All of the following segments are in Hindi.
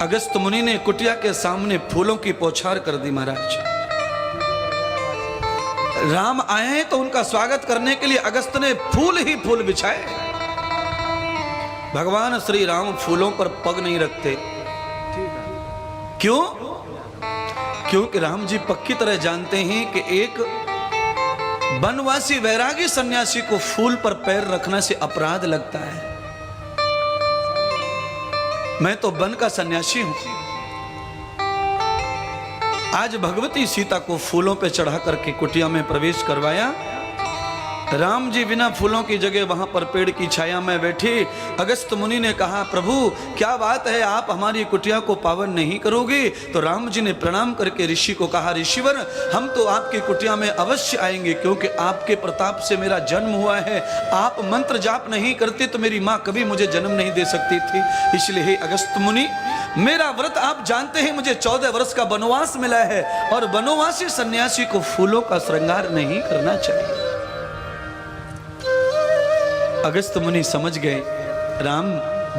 अगस्त मुनि ने कुटिया के सामने फूलों की बौछार कर दी। महाराज राम आए हैं तो उनका स्वागत करने के लिए अगस्त ने फूल ही फूल बिछाए। भगवान श्री राम फूलों पर पग नहीं रखते। क्यों? क्योंकि राम जी पक्की तरह जानते हैं कि एक वनवासी वैरागी सन्यासी को फूल पर पैर रखने से अपराध लगता है। मैं तो वन का सन्यासी हूं। आज भगवती सीता को फूलों पे चढ़ा करके कुटिया में प्रवेश करवाया। राम जी बिना फूलों की जगह वहां पर पेड़ की छाया में बैठे। अगस्त मुनि ने कहा, प्रभु क्या बात है, आप हमारी कुटिया को पावन नहीं करोगे? तो राम जी ने प्रणाम करके ऋषि को कहा, ऋषिवर हम तो आपकी कुटिया में अवश्य आएंगे, क्योंकि आपके प्रताप से मेरा जन्म हुआ है। आप मंत्र जाप नहीं करते तो मेरी माँ कभी मुझे जन्म नहीं दे सकती थी। इसलिए हे अगस्त मुनि, मेरा व्रत आप जानते हैं, मुझे 14 वर्ष का वनवास मिला है और वनवासी सन्यासी को फूलों का श्रृंगार नहीं करना चाहिए। अगस्त मुनि समझ गए राम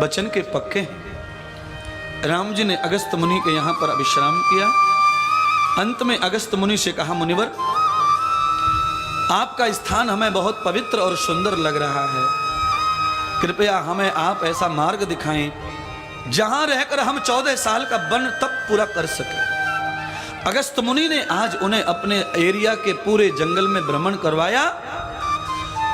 बचन के पक्के हैं। राम जी ने अगस्त मुनि के यहां पर विश्राम किया। अंत में अगस्त मुनि से कहा, मुनिवर आपका स्थान हमें बहुत पवित्र और सुंदर लग रहा है, कृपया हमें आप ऐसा मार्ग दिखाएं जहां रहकर हम 14 साल का वन तप पूरा कर सके। अगस्त मुनि ने आज उन्हें अपने एरिया के पूरे जंगल में भ्रमण करवाया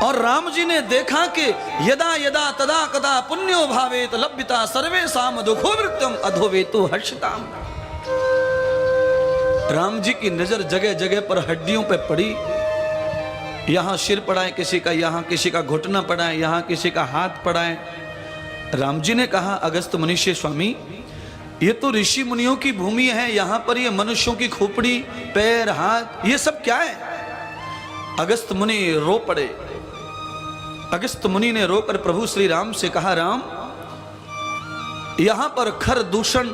और राम जी ने देखा कि यदा यदा तदा कदा पुण्यो भावेत लभ्यता सर्वेषां दुखो वृत्तम अधोवेतो हर्षताम। राम जी की नजर जगह जगह पर हड्डियों पे पड़ी। यहां सिर पड़ा है किसी का, यहां किसी का घुटना पड़ा है, यहां किसी का हाथ पड़ा है। राम जी ने कहा, अगस्त मुनि से, स्वामी ये तो ऋषि मुनियों की भूमि है, यहां पर ये मनुष्यों की खोपड़ी, पैर, हाथ, ये सब क्या है? अगस्त मुनि रो पड़े। अगस्त मुनि ने रोकर प्रभु श्री राम से कहा, राम यहां पर खर दूषण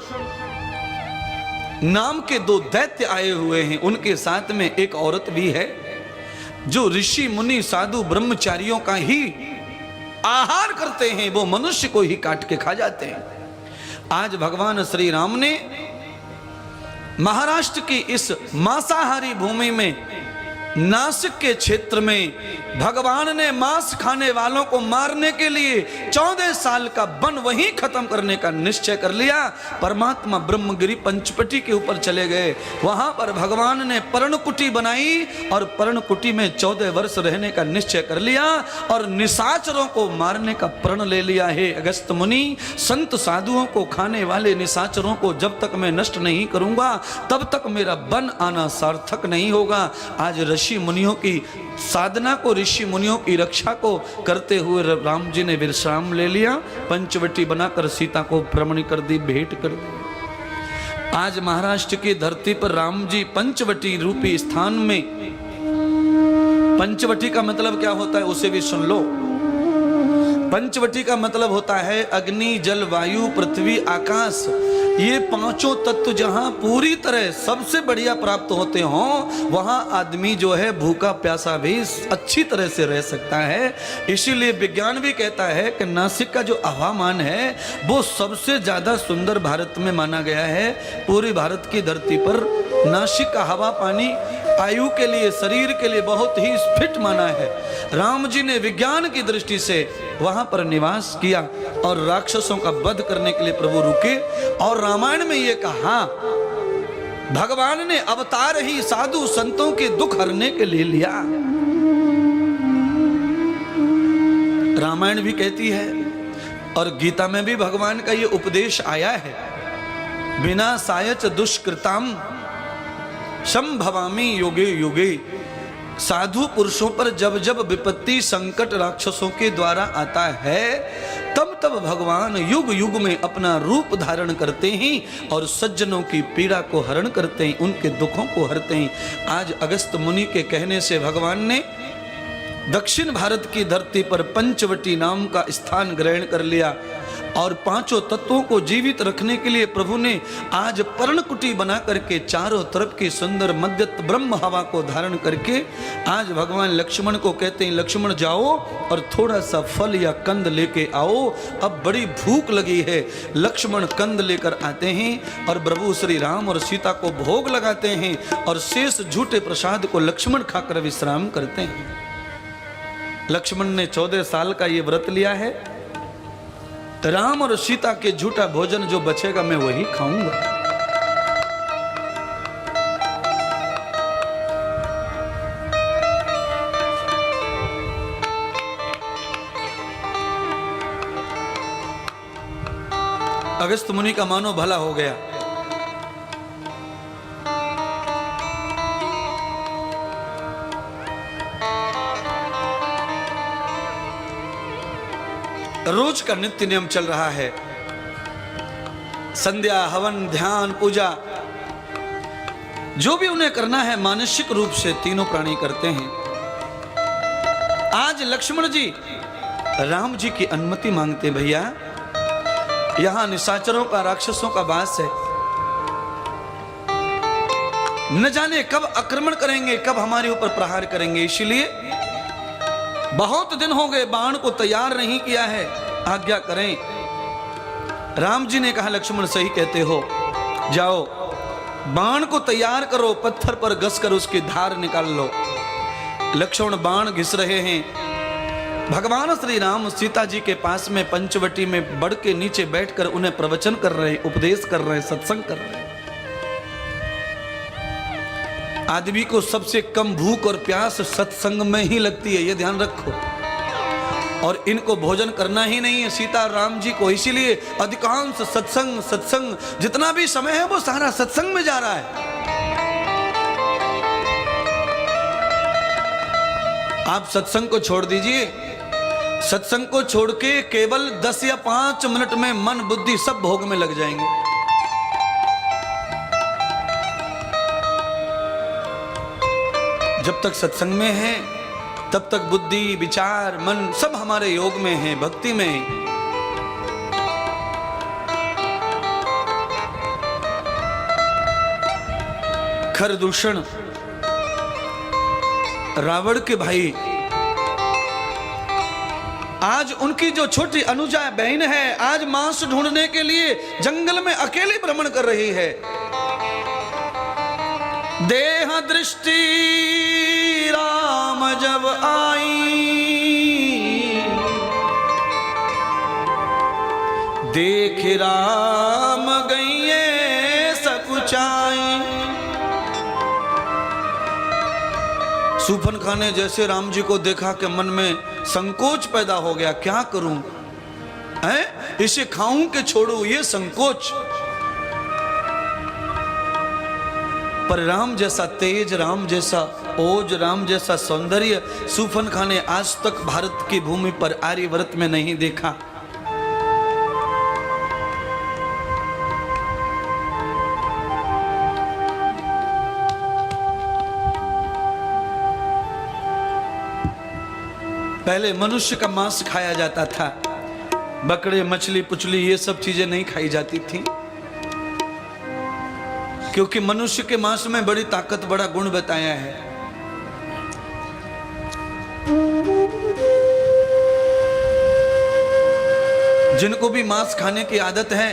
नाम के 2 दैत्य आए हुए हैं, उनके साथ में एक औरत भी है जो ऋषि मुनि साधु ब्रह्मचारियों का ही आहार करते हैं, वो मनुष्य को ही काट के खा जाते हैं। आज भगवान श्री राम ने महाराष्ट्र की इस मांसाहारी भूमि में, नासिक के क्षेत्र में भगवान ने मांस खाने वालों को मारने के लिए 14 साल का वन वहीं खत्म करने का निश्चय कर लिया। परमात्मा ब्रह्मगिरी पंचवटी के ऊपर चले गए। वहां पर भगवान ने पर्णकुटी बनाई और पर्णकुटी में 14 वर्ष रहने का निश्चय कर लिया और निशाचरों को मारने का प्रण ले लिया है। अगस्त मुनि, संत साधुओं को खाने वाले निशाचरों को जब तक मैं नष्ट नहीं करूंगा तब तक मेरा वन आना सार्थक नहीं होगा। आज ऋषि मुनियों की साधना को, ऋषि मुनियों की रक्षा को करते हुए राम जी ने विश्राम ले लिया। पंचवटी बनाकर सीता को भ्रमण कर दी, भेंट कर दी। आज महाराष्ट्र की धरती पर राम जी पंचवटी रूपी स्थान में, पंचवटी का मतलब क्या होता है उसे भी सुन लो। पंचवटी का मतलब होता है अग्नि, जल, वायु, पृथ्वी, आकाश। ये 5 तत्व जहां पूरी तरह सबसे बढ़िया प्राप्त होते हों, वहां आदमी जो है भूखा प्यासा भी अच्छी तरह से रह सकता है। इसीलिए विज्ञान भी कहता है कि नासिक का जो हवामान है वो सबसे ज्यादा सुंदर भारत में माना गया है। पूरी भारत की धरती पर नासिक का हवा पानी आयु के लिए, शरीर के लिए बहुत ही फिट माना है। राम जी ने विज्ञान की दृष्टि से वहां पर निवास किया और राक्षसों का वध करने के लिए प्रभु रुके। और रामायण में यह कहा, भगवान ने अवतार ही साधु संतों के दुख हरने के लिए लिया। रामायण भी कहती है और गीता में भी भगवान का ये उपदेश आया है, बिना सायच दुष्कृताम संभवामी योगे योगे। साधु पुरुषों पर जब जब विपत्ति, संकट राक्षसों के द्वारा आता है तब तब भगवान युग युग में अपना रूप धारण करते हैं और सज्जनों की पीड़ा को हरण करते हैं, उनके दुखों को हरते हैं। आज अगस्त मुनि के कहने से भगवान ने दक्षिण भारत की धरती पर पंचवटी नाम का स्थान ग्रहण कर लिया। और पांचों तत्वों को जीवित रखने के लिए प्रभु ने आज पर्णकुटी बना करके चारों तरफ की सुंदर मध्यत ब्रह्म हवा को धारण करके आज भगवान लक्ष्मण को कहते हैं, लक्ष्मण जाओ और थोड़ा सा फल या कंद लेके आओ, अब बड़ी भूख लगी है। लक्ष्मण कंद लेकर आते हैं और प्रभु श्री राम और सीता को भोग लगाते हैं और शेष झूठे प्रसाद को लक्ष्मण खाकर विश्राम करते हैं। लक्ष्मण ने 14 साल का ये व्रत लिया है, राम और सीता के झूठा भोजन जो बचेगा मैं वही खाऊंगा। अगस्त मुनि का मानो भला हो गया। रोज का नित्य नियम चल रहा है, संध्या हवन ध्यान पूजा जो भी उन्हें करना है मानसिक रूप से तीनों प्राणी करते हैं। आज लक्ष्मण जी राम जी की अनुमति मांगते, भैया यहां निशाचरों का राक्षसों का वास है, न जाने कब आक्रमण करेंगे, कब हमारे ऊपर प्रहार करेंगे, इसलिए बहुत दिन हो गए बाण को तैयार नहीं किया है, आज्ञा करें। राम जी ने कहा, लक्ष्मण सही कहते हो, जाओ बाण को तैयार करो, पत्थर पर घसकर उसकी धार निकाल लो। लक्ष्मण बाण घिस रहे हैं। भगवान श्री राम सीता जी के पास में पंचवटी में बड़ के नीचे बैठकर उन्हें प्रवचन कर रहे, उपदेश कर रहे, सत्संग कर रहे। आदमी को सबसे कम भूख और प्यास सत्संग में ही लगती है, ये ध्यान रखो। और इनको भोजन करना ही नहीं है सीता राम जी को, इसीलिए अधिकांश सत्संग जितना भी समय है वो सारा सत्संग में जा रहा है। आप सत्संग को छोड़ दीजिए, सत्संग को छोड़ के केवल 10 या 5 मिनट में मन बुद्धि सब भोग में लग जाएंगे। जब तक सत्संग में है तब तक बुद्धि विचार मन सब हमारे योग में है, भक्ति में है। खरदूषण रावण के भाई आज उनकी जो छोटी अनुजा बहन है आज मांस ढूंढने के लिए जंगल में अकेली भ्रमण कर रही है। देह दृष्टि राम जब आई, देख राम गईये सकुचाई। सूफन खां ने जैसे राम जी को देखा कि मन में संकोच पैदा हो गया, क्या करूं, है इसे खाऊं कि छोड़ूं, ये संकोच। पर राम जैसा तेज, राम जैसा ओज, राम जैसा सौंदर्य सूफन खां ने आज तक भारत की भूमि पर आर्यव्रत में नहीं देखा। पहले मनुष्य का मांस खाया जाता था, बकरे मछली पुछली ये सब चीजें नहीं खाई जाती थी, क्योंकि मनुष्य के मांस में बड़ी ताकत बड़ा गुण बताया है। जिनको भी मांस खाने की आदत है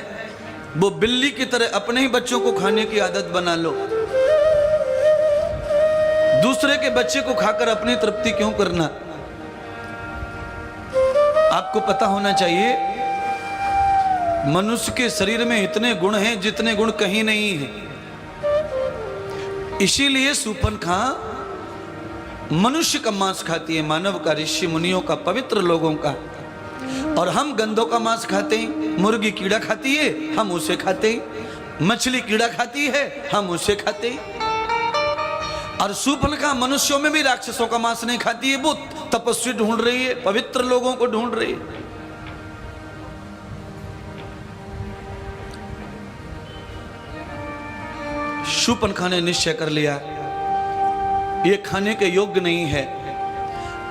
वो बिल्ली की तरह अपने ही बच्चों को खाने की आदत बना लो। दूसरे के बच्चे को खाकर अपनी तृप्ति क्यों करना। आपको पता होना चाहिए मनुष्य के शरीर में इतने गुण हैं जितने गुण कहीं नहीं है। इसीलिए सूफन खां मनुष्य का मांस खाती है, मानव का, ऋषि मुनियों का, पवित्र लोगों का। और हम गंधों का मांस खाते हैं। मुर्गी कीड़ा खाती है, हम उसे खाते हैं। मछली कीड़ा खाती है, हम उसे खाते हैं। और सूफन खां मनुष्यों में भी राक्षसों का मांस नहीं खाती है, वो तपस्वी ढूंढ रही है, पवित्र लोगों को ढूंढ रही है। शूर्पणखा ने निश्चय कर लिया ये खाने के योग्य नहीं है।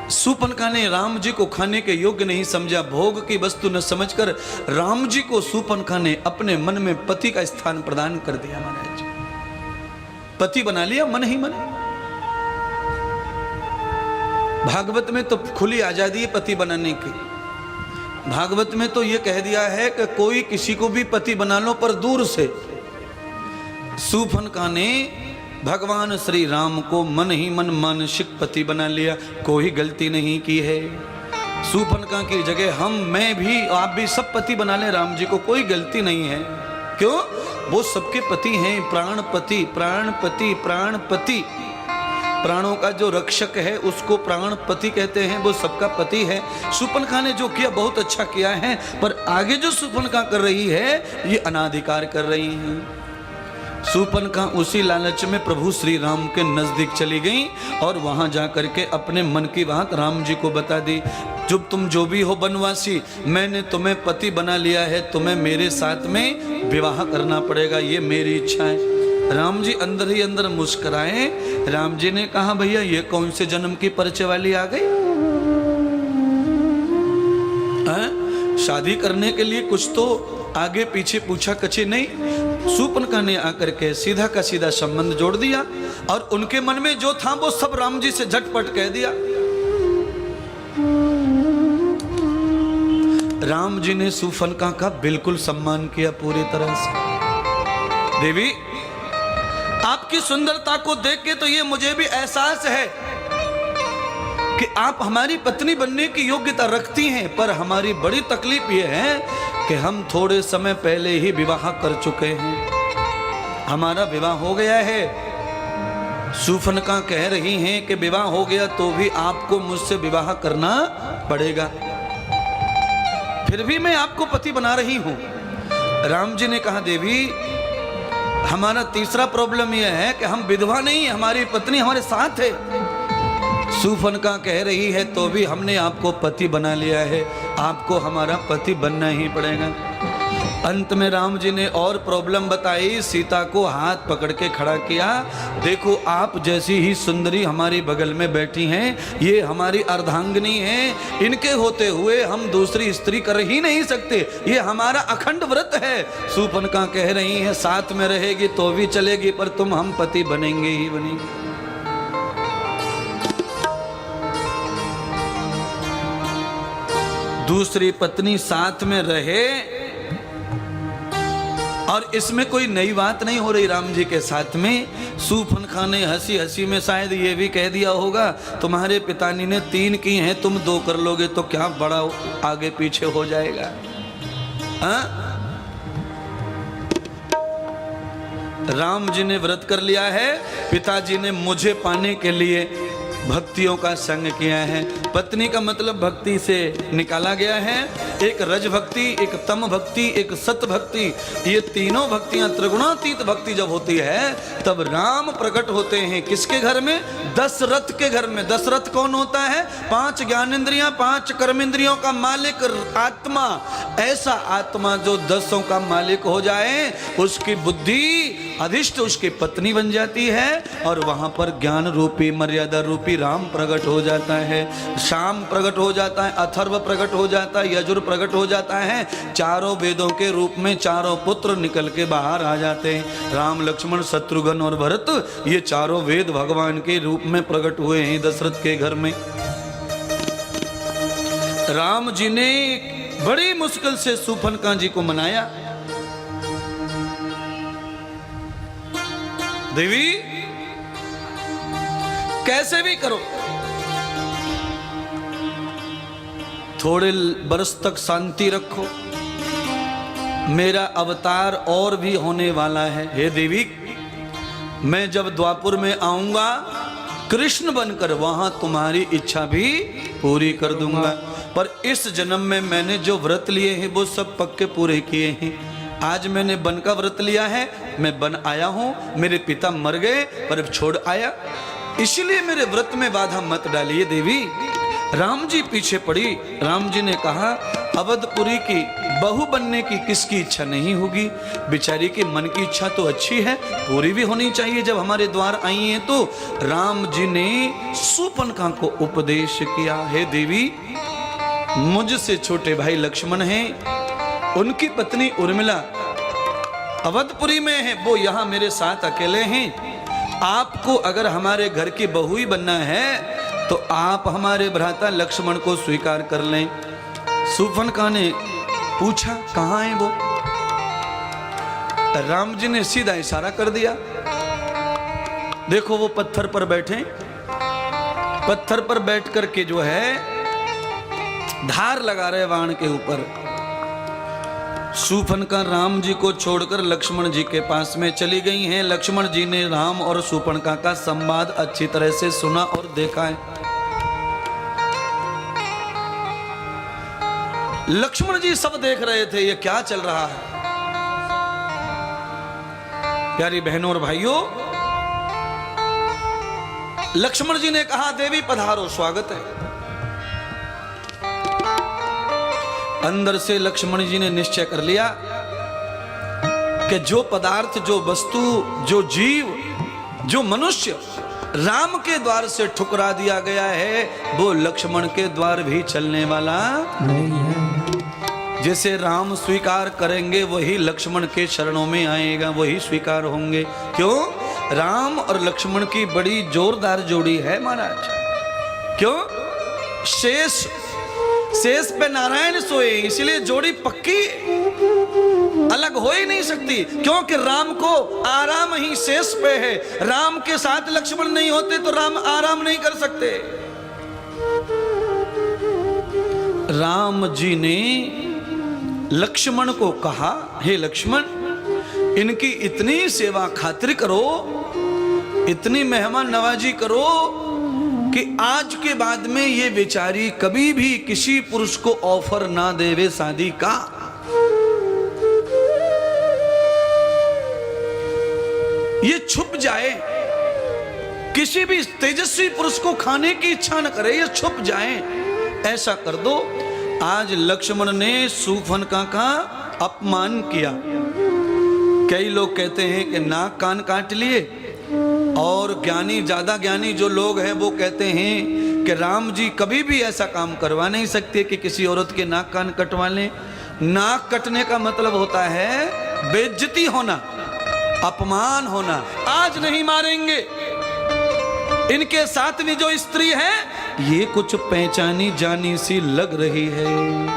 शूर्पणखा ने राम जी को खाने के योग्य नहीं समझा, भोग की वस्तु न समझकर राम जी को शूर्पणखा ने अपने मन में पति का स्थान प्रदान कर दिया। महाराज पति बना लिया मन ही मन। भागवत में तो खुली आजादी है पति बनाने की। भागवत में तो यह कह दिया है कि कोई किसी को भी पति बना लो पर दूर से। शूर्पणखा ने भगवान श्री राम को मन ही मन मानसिक पति बना लिया, कोई गलती नहीं की है। शूर्पणखा की जगह हम, मैं भी, आप भी सब पति बना ले राम जी को, कोई गलती नहीं है। क्यों? वो सबके पति हैं, प्राणपति, प्राणपति, प्राणपति। प्राणों का जो रक्षक है उसको प्राणपति कहते हैं, वो सबका पति है। शूर्पणखा ने जो किया बहुत अच्छा किया है, पर आगे जो शूर्पणखा कर रही है ये अनाधिकार कर रही है। शूर्पणखा उसी लालच में प्रभु श्री राम के नजदीक चली गई और वहां जाकर के अपने मन की बात राम जी को बता दी। जब तुम जो भी हो बनवासी, मैंने तुम्हें पति बना लिया है, तुम्हें मेरे साथ में विवाह करना पड़ेगा, ये मेरी इच्छा है। राम जी अंदर ही अंदर मुस्कुराए। राम जी ने कहा भैया ये कौन से जन्म की परिचय वाली आ गई? शादी करने के लिए कुछ तो आगे पीछे पूछा कछे नहीं। शूर्पणखा ने आकर के सीधा का सीधा संबंध जोड़ दिया और उनके मन में जो था वो सब राम जी से झटपट कह दिया। राम जी ने शूर्पणखा का बिल्कुल सम्मान किया पूरी तरह से। देवी आपकी सुंदरता को देख के तो ये मुझे भी एहसास है कि आप हमारी पत्नी बनने की योग्यता रखती हैं, पर हमारी बड़ी तकलीफ ये है कि हम थोड़े समय पहले ही विवाह कर चुके हैं, हमारा विवाह हो गया है। शूर्पणखा कह रही हैं कि विवाह हो गया तो भी आपको मुझसे विवाह करना पड़ेगा, फिर भी मैं आपको पति बना रही हूं। राम जी ने कहा देवी हमारा तीसरा प्रॉब्लम यह है कि हम विधवा नहीं, हमारी पत्नी हमारे साथ है। शूर्पणखा कह रही है तो भी हमने आपको पति बना लिया है, आपको हमारा पति बनना ही पड़ेगा। अंत में राम जी ने और प्रॉब्लम बताई, सीता को हाथ पकड़ के खड़ा किया। देखो आप जैसी ही सुंदरी हमारी बगल में बैठी हैं, ये हमारी अर्धांगिनी हैं, इनके होते हुए हम दूसरी स्त्री कर ही नहीं सकते, ये हमारा अखंड व्रत है। शूर्पणखा कह रही है साथ में रहेगी तो भी चलेगी, पर तुम हम पति बनेंगे ही बनेंगे। दूसरी पत्नी साथ में रहे और इसमें कोई नई बात नहीं हो रही राम जी के साथ में। शूर्पणखा ने हंसी हंसी में शायद ये भी कह दिया होगा तुम्हारे पिताजी ने 3 की हैं, तुम 2 कर लोगे तो क्या बड़ा आगे पीछे हो जाएगा। राम जी ने व्रत कर लिया है, पिताजी ने मुझे पाने के लिए भक्तियों का संग किया है। पत्नी का मतलब भक्ति से निकाला गया है, एक रज भक्ति, एक तम भक्ति, एक सत भक्ति। ये तीनों भक्तियां त्रिगुणातीत भक्ति जब होती है तब राम प्रकट होते हैं किसके घर में? दशरथ के घर में। दशरथ कौन होता है? 5 ज्ञानेंद्रियां 5 कर्मेंद्रियों का मालिक आत्मा। ऐसा आत्मा जो 10 का मालिक हो जाए उसकी बुद्धि अधिष्ठ उसकी पत्नी बन जाती है और वहां पर ज्ञान रूपी मर्यादा रूपी राम प्रकट हो जाता है। शाम प्रकट हो जाता है, अथर्व प्रकट हो जाता है, यजुर प्रकट हो जाता है। चारों वेदों के रूप में चारों पुत्र निकल के बाहर आ जाते हैं। राम लक्ष्मण शत्रुघ्न और भरत, ये चारों वेद भगवान के रूप में प्रकट हुए हैं दशरथ के घर में। राम जी ने बड़ी मुश्किल से शूर्पणखा जी को मनाया। देवी कैसे भी करो, थोड़े बरस तक शांति रखो, मेरा अवतार और भी होने वाला है। हे देवी, मैं जब द्वापुर में आऊंगा कृष्ण बनकर वहां तुम्हारी इच्छा भी पूरी कर दूंगा, पर इस जन्म में मैंने जो व्रत लिए हैं वो सब पक्के पूरे किए हैं। आज मैंने वन का व्रत लिया है, मैं वन आया हूं, मेरे पिता मर गए पर छोड़ आया, इसलिए मेरे व्रत में बाधा मत डालिए देवी। राम जी पीछे पड़ी। राम जी ने कहा अवधपुरी की बहू बनने की किसकी इच्छा नहीं होगी? बेचारी के मन की इच्छा तो अच्छी है, पूरी भी होनी चाहिए। जब हमारे द्वार आई हैं तो राम जी ने शूर्पणखा को उपदेश किया, हे देवी, मुझसे छोटे भाई लक्ष्मण हैं, उनकी पत्नी उर्मिला अवधपुरी में है, वो यहाँ मेरे साथ अकेले हैं। आपको अगर हमारे घर की बहू ही बनना है तो आप हमारे भ्राता लक्ष्मण को स्वीकार कर लें। शूर्पणखा ने पूछा, कहाँ है वो? राम जी ने सीधा इशारा कर दिया, देखो वो पत्थर पर बैठे, पत्थर पर बैठ करके जो है धार लगा रहे बाण के ऊपर। शूर्पणखा राम जी को छोड़कर लक्ष्मण जी के पास में चली गई हैं। लक्ष्मण जी ने राम और शूर्पणखा का संवाद अच्छी तरह से सुना और देखा है। लक्ष्मण जी सब देख रहे थे ये क्या चल रहा है। प्यारी बहनों और भाइयों, लक्ष्मण जी ने कहा, देवी पधारो, स्वागत है। अंदर से लक्ष्मण जी ने निश्चय कर लिया कि जो पदार्थ, जो वस्तु, जो जीव, जो मनुष्य राम के द्वार से ठुकरा दिया गया है, वो लक्ष्मण के द्वार भी चलने वाला नहीं है। जैसे राम स्वीकार करेंगे वही लक्ष्मण के चरणों में आएगा, वही स्वीकार होंगे। क्यों? राम और लक्ष्मण की बड़ी जोरदार जोड़ी है महाराज। क्यों? शेष पे नारायण सोए, इसलिए जोड़ी पक्की, अलग हो ही नहीं सकती। क्योंकि राम को आराम ही शेष पे है। राम के साथ लक्ष्मण नहीं होते तो राम आराम नहीं कर सकते। राम जी ने लक्ष्मण को कहा, हे लक्ष्मण, इनकी इतनी सेवा खातिर करो, इतनी मेहमान नवाजी करो कि आज के बाद में ये बेचारी कभी भी किसी पुरुष को ऑफर ना देवे शादी का। ये छुप जाए, किसी भी तेजस्वी पुरुष को खाने की इच्छा न करे, ये छुप जाए, ऐसा कर दो। आज लक्ष्मण ने शूर्पणखा का अपमान किया। कई लोग कहते हैं कि नाक कान काट लिए, और ज्ञानी, ज्यादा ज्ञानी जो लोग हैं वो कहते हैं कि राम जी कभी भी ऐसा काम करवा नहीं सकते कि किसी औरत के नाक कान कटवा लें। नाक कटने का मतलब होता है बेइज्जती होना, अपमान होना। आज नहीं मारेंगे। इनके साथ में जो स्त्री है ये कुछ पहचानी जानी सी लग रही है।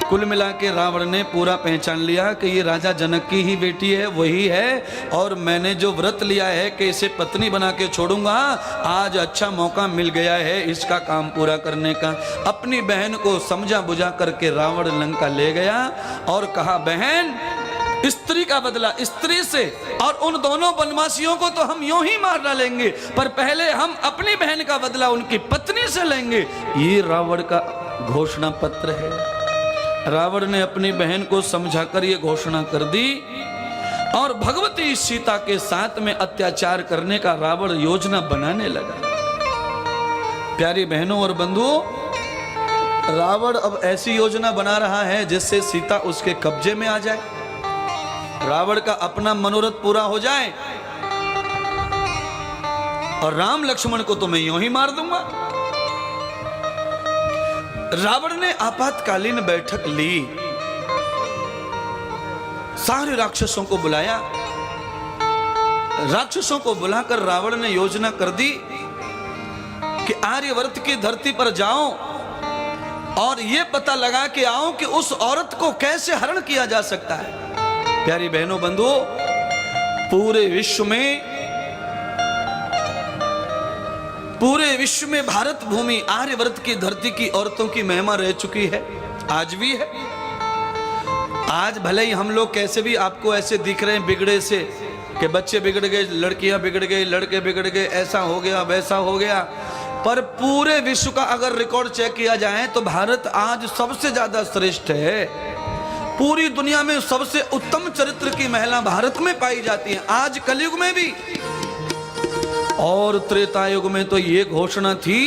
कुल मिला के रावण ने पूरा पहचान लिया कि ये राजा जनक की ही बेटी है, वही है। और मैंने जो व्रत लिया है कि इसे पत्नी बना के छोड़ूंगा, आज अच्छा मौका मिल गया है इसका काम पूरा करने का। अपनी बहन को समझा बुझा करके रावण लंका ले गया और कहा, बहन, स्त्री का बदला स्त्री से, और उन दोनों वनवासियों को तो हम यूं ही मार डालेंगे, पर पहले हम अपनी बहन का बदला उनकी पत्नी से लेंगे। ये रावण का घोषणा पत्र है। रावण ने अपनी बहन को समझाकर ये घोषणा कर दी और भगवती सीता के साथ में अत्याचार करने का रावण योजना बनाने लगा। प्यारी बहनों और बंधुओं, रावण अब ऐसी योजना बना रहा है जिससे सीता उसके कब्जे में आ जाए, रावण का अपना मनोरथ पूरा हो जाए, और राम लक्ष्मण को तो मैं यूं ही मार दूंगा। रावण ने आपातकालीन बैठक ली, सारे राक्षसों को बुलाया। राक्षसों को बुलाकर रावण ने योजना कर दी कि आर्यवर्त की धरती पर जाओ और यह पता लगा के आओ कि उस औरत को कैसे हरण किया जा सकता है। प्यारी बहनों, बंधुओं, पूरे विश्व में भारत भूमि आर्यवर्त की धरती की औरतों की महिमा रह चुकी है, आज भी है। आज भले ही हम लोग कैसे भी आपको ऐसे दिख रहे हैं बिगड़े से, कि बच्चे बिगड़ गए, लड़कियां बिगड़ गई, लड़के बिगड़ गए, ऐसा हो गया वैसा हो गया, पर पूरे विश्व का अगर रिकॉर्ड चेक किया जाए तो भारत आज सबसे ज्यादा श्रेष्ठ है। पूरी दुनिया में सबसे उत्तम चरित्र की महिला भारत में पाई जाती है। आज कलयुग में भी और त्रेता युग में तो ये घोषणा थी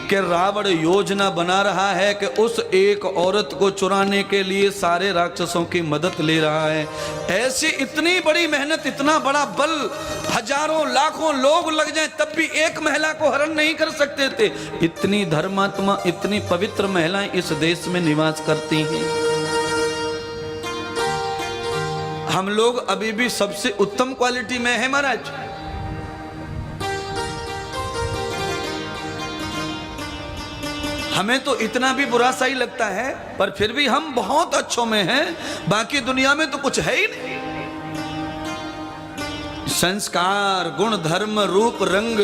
कि रावण योजना बना रहा है कि उस एक औरत को चुराने के लिए सारे राक्षसों की मदद ले रहा है। ऐसी इतनी बड़ी मेहनत, इतना बड़ा बल, हजारों लाखों लोग लग जाएं तब भी एक महिला को हरण नहीं कर सकते थे। इतनी धर्मात्मा, इतनी पवित्र महिलाएं इस देश में निवास करती हैं। हम लोग अभी भी सबसे उत्तम क्वालिटी में है महाराज। हमें तो इतना भी बुरा सा ही लगता है, पर फिर भी हम बहुत अच्छों में हैं। बाकी दुनिया में तो कुछ है ही नहीं। संस्कार, गुण, धर्म, रूप, रंग,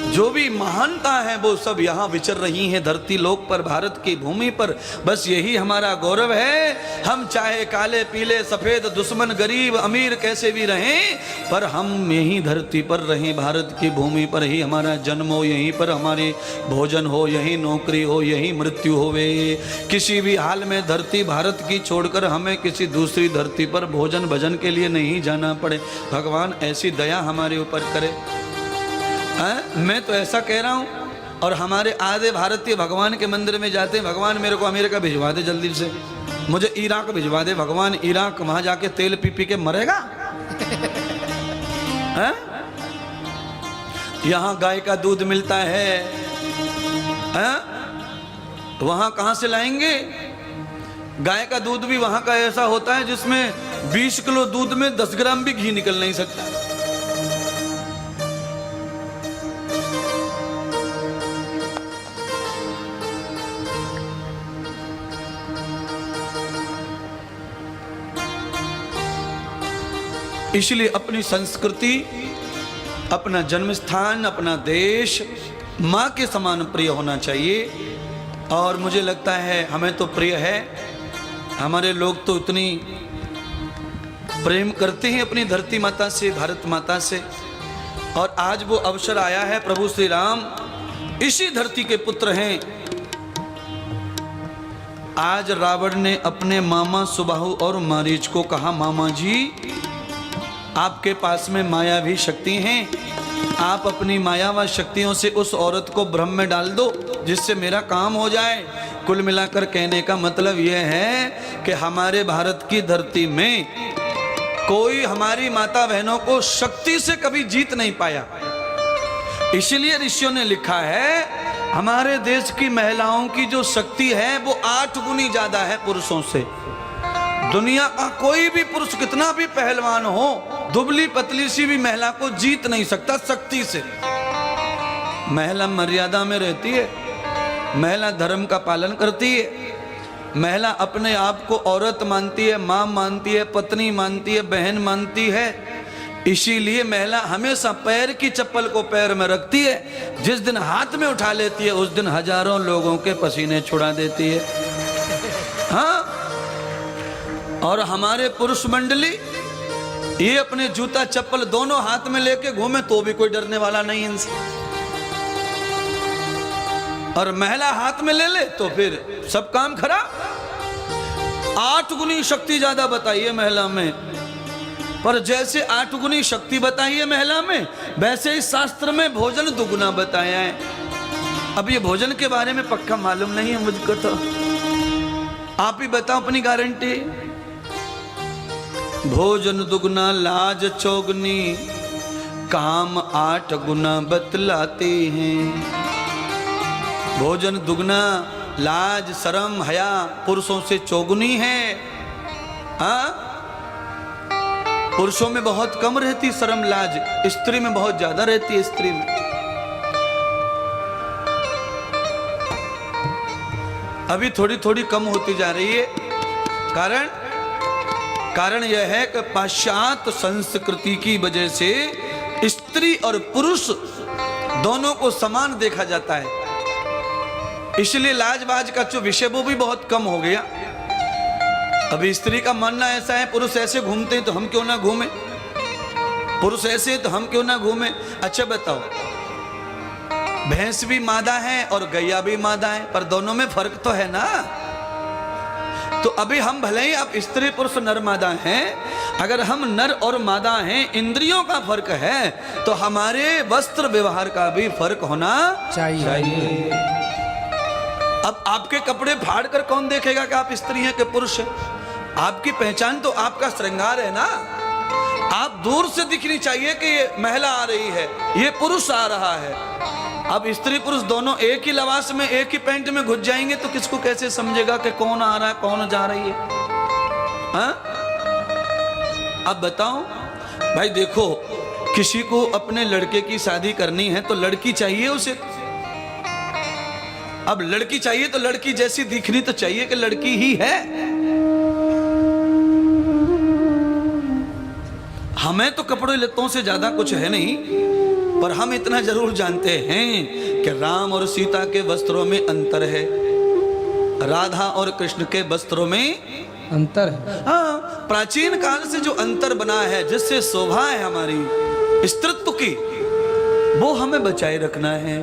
जो भी महानता है वो सब यहाँ विचर रही हैं धरती लोक पर, भारत की भूमि पर। बस यही हमारा गौरव है। हम चाहे काले पीले सफेद, दुश्मन गरीब अमीर कैसे भी रहें, पर हम यही धरती पर रहें, भारत की भूमि पर ही हमारा जन्म हो, यहीं पर हमारे भोजन हो, यहीं नौकरी हो, यहीं मृत्यु होवे। किसी भी हाल में धरती भारत की छोड़कर हमें किसी दूसरी धरती पर भोजन भजन के लिए नहीं जाना पड़े। भगवान ऐसी दया हमारे ऊपर करे। मैं तो ऐसा कह रहा हूं। और हमारे आधे भारतीय भगवान के मंदिर में जाते हैं, भगवान मेरे को अमेरिका भिजवा दे जल्दी से, मुझे इराक भिजवा दे भगवान, इराक वहां जाके तेल पी पी के मरेगा। यहां गाय का दूध मिलता है, वहां कहां से लाएंगे? गाय का दूध भी वहां का ऐसा होता है जिसमें 20 किलो दूध में 10 ग्राम भी घी निकल नहीं सकता। इसलिए अपनी संस्कृति, अपना जन्म स्थान, अपना देश माँ के समान प्रिय होना चाहिए। और मुझे लगता है हमें तो प्रिय है। हमारे लोग तो इतनी प्रेम करते हैं अपनी धरती माता से, भारत माता से। और आज वो अवसर आया है, प्रभु श्री राम इसी धरती के पुत्र हैं। आज रावण ने अपने मामा सुबाहु और मारीच को कहा, मामा जी आपके पास में माया भी शक्ति हैं, आप अपनी माया व शक्तियों से उस औरत को भ्रम में डाल दो जिससे मेरा काम हो जाए। कुल मिलाकर कहने का मतलब यह है कि हमारे भारत की धरती में कोई हमारी माता बहनों को शक्ति से कभी जीत नहीं पाया। इसलिए ऋषियों ने लिखा है हमारे देश की महिलाओं की जो शक्ति है वो 8 गुनी ज्यादा है पुरुषों से। दुनिया का कोई भी पुरुष कितना भी पहलवान हो, दुबली पतली सी भी महिला को जीत नहीं सकता शक्ति से। महिला मर्यादा में रहती है, महिला धर्म का पालन करती है, महिला अपने आप को औरत मानती है, माँ मानती है, पत्नी मानती है, बहन मानती है। इसीलिए महिला हमेशा पैर की चप्पल को पैर में रखती है। जिस दिन हाथ में उठा लेती है उस दिन हजारों लोगों के पसीने छुड़ा देती है। हाँ, और हमारे पुरुष मंडली ये अपने जूता चप्पल दोनों हाथ में लेके घूमे तो भी कोई डरने वाला नहीं इनसे। और महिला हाथ में ले ले तो फिर सब काम खराब। 8 गुनी शक्ति ज्यादा बताइए महिला में। पर जैसे 8 गुनी शक्ति बताई है महिला में, वैसे ही शास्त्र में भोजन दुगुना बताया है। अब ये भोजन के बारे में पक्का मालूम नहीं है मुझको, तो आप ही बताओ अपनी गारंटी। भोजन दुगुना लाज चौगनी, काम 8 गुना बतलाते हैं। भोजन दुगना, लाज शर्म हया पुरुषों से चौगुनी है। हाँ, पुरुषों में बहुत कम रहती शर्म लाज, स्त्री में बहुत ज्यादा रहती है। स्त्री में अभी थोड़ी थोड़ी कम होती जा रही है। कारण यह है कि पाश्चात्य संस्कृति की वजह से स्त्री और पुरुष दोनों को समान देखा जाता है। इसलिए लाजबाज का जो विषय वो भी बहुत कम हो गया। अभी स्त्री का मानना ऐसा है पुरुष ऐसे घूमते हैं तो हम क्यों ना घूमे, पुरुष ऐसे तो हम क्यों ना घूमे। अच्छा बताओ, भैंस भी मादा है और गैया भी मादा है, पर दोनों में फर्क तो है ना। तो अभी हम भले ही आप स्त्री पुरुष नर मादा हैं, अगर हम नर और मादा हैं, इंद्रियों का फर्क है, तो हमारे वस्त्र व्यवहार का भी फर्क होना चाहिए। अब आपके कपड़े फाड़ कर कौन देखेगा कि आप स्त्री हैं कि पुरुष हैं? आपकी पहचान तो आपका श्रृंगार है ना। आप दूर से दिखनी चाहिए कि ये महिला आ रही है, ये पुरुष आ रहा है। अब स्त्री पुरुष दोनों एक ही लिबास में, एक ही पैंट में घुस जाएंगे तो किसको कैसे समझेगा कि कौन आ रहा है कौन जा रही है? हाँ? अब बताओ भाई, देखो किसी को अपने लड़के की शादी करनी है तो लड़की चाहिए उसे। अब लड़की चाहिए तो लड़की जैसी दिखनी तो चाहिए कि लड़की ही है। हमें तो कपड़े लत्तों से ज्यादा कुछ है नहीं, पर हम इतना जरूर जानते हैं कि राम और सीता के वस्त्रों में अंतर है, राधा और कृष्ण के वस्त्रों में अंतर है। हाँ, प्राचीन काल से जो अंतर बना है, जिससे शोभा है हमारी स्त्रीत्व की, वो हमें बचाए रखना है।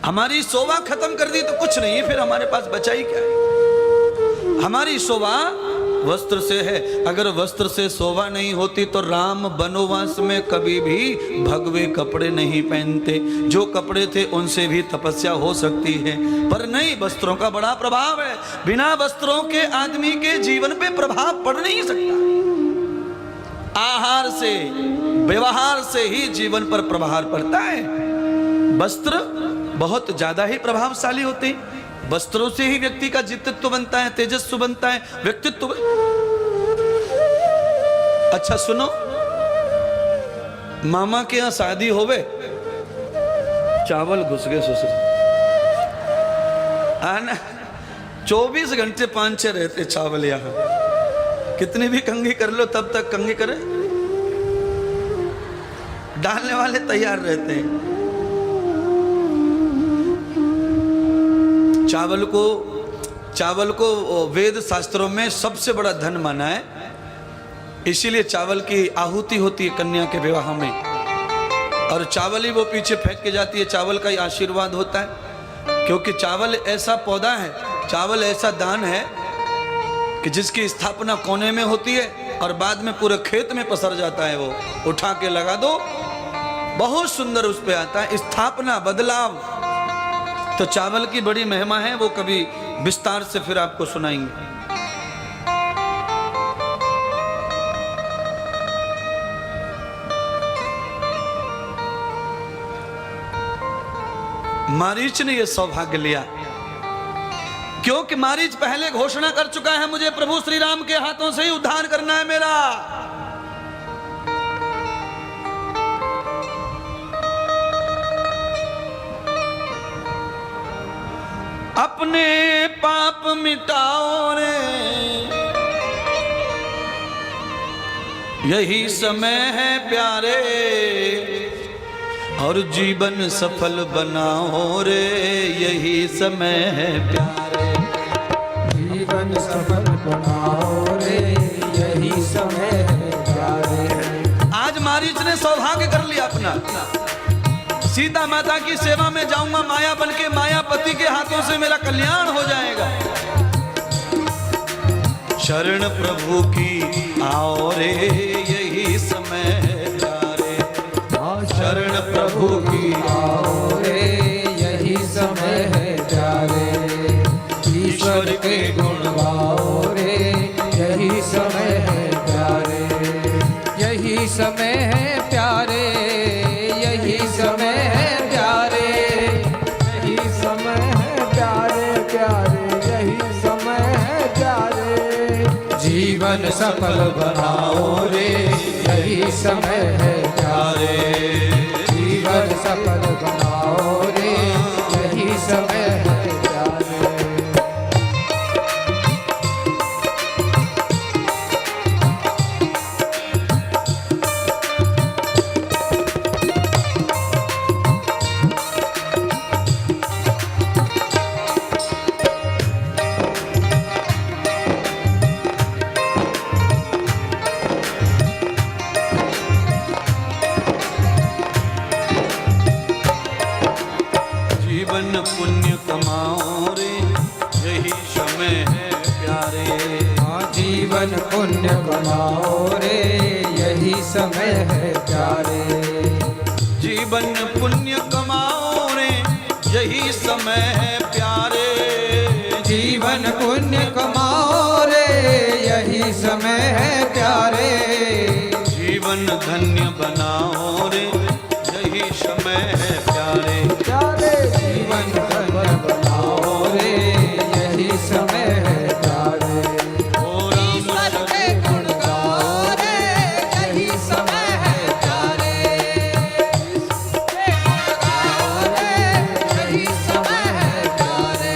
हमारी शोभा खत्म कर दी तो कुछ नहीं है, फिर हमारे पास बचा ही क्या है? हमारी शोभा वस्त्र से है। अगर वस्त्र से शोभा नहीं होती तो राम वनवास में कभी भी भगवे कपड़े नहीं पहनते। जो कपड़े थे उनसे भी तपस्या हो सकती है, पर नहीं, वस्त्रों का बड़ा प्रभाव है। बिना वस्त्रों के आदमी के जीवन पे प्रभाव पड़ नहीं सकता। आहार से, व्यवहार से ही जीवन पर प्रभाव पड़ता है। वस्त्र बहुत ज्यादा ही प्रभावशाली होते हैं। वस्त्रों से ही व्यक्ति का जितत्व बनता है, तेजस्व बनता है, व्यक्तित्व। अच्छा सुनो, मामा के यहाँ शादी होवे, चावल घुस गए ससुर, आना 24 घंटे 5-6 रहते चावल यहाँ। कितनी भी कंघी कर लो तब तक कंघी करे, डालने वाले तैयार रहते हैं। चावल को वेद शास्त्रों में सबसे बड़ा धन माना है, इसीलिए चावल की आहुति होती है कन्या के विवाह में, और चावल ही वो पीछे फेंक के जाती है। चावल का ही आशीर्वाद होता है, क्योंकि चावल ऐसा पौधा है, चावल ऐसा दान है कि जिसकी स्थापना कोने में होती है और बाद में पूरे खेत में पसर जाता है। वो उठा के लगा दो, बहुत सुंदर उस पे आता है स्थापना, बदलाव। तो चावल की बड़ी महिमा है, वो कभी विस्तार से फिर आपको सुनाएंगे। मारीच ने यह सौभाग्य लिया, क्योंकि मारीच पहले घोषणा कर चुका है, मुझे प्रभु श्री राम के हाथों से ही उद्धार करना है मेरा। अपने पाप मिटाओ रे, यही समय है प्यारे, और जीवन सफल बनाओ रे, यही समय है प्यारे। जीवन सफल बनाओ रे, यही समय है प्यारे। आज मारीच ने सौभाग्य कर लिया अपना। सीता माता की सेवा में जाऊंगा माया बन के, मायापति के हाथों से मेरा कल्याण हो जाएगा। शरण प्रभु की आओ रे, यही समय है प्यारे। शरण प्रभु की आओ रे, यही समय है प्यारे। ईश्वर के गुण गाओ रे, यही समय है प्यारे। यही समय है प्यारे, यही समय है प्यारे। यही समय है प्यारे, प्यारे यही समय है प्यारे। जीवन सफल बनाओ रे, यही समय है प्यारे। जीवन सफल बनाओ रे, यही समय है प्यारे। पुण्य कमा समय है प्यारे। जीवन पुण्य कमाओ रे यही समय है प्यारे। जीवन पुण्य कमाओ रे यही समय है प्यारे। जीवन धन्य बनाओ रे यही समय है प्यारे। प्यारे जीवन धन्य बनाओ रे यही समय है प्यारे। ईश्वर के गुण गाओ रे यही समय है प्यारे। के गुण गाओ रे यही समय है प्यारे।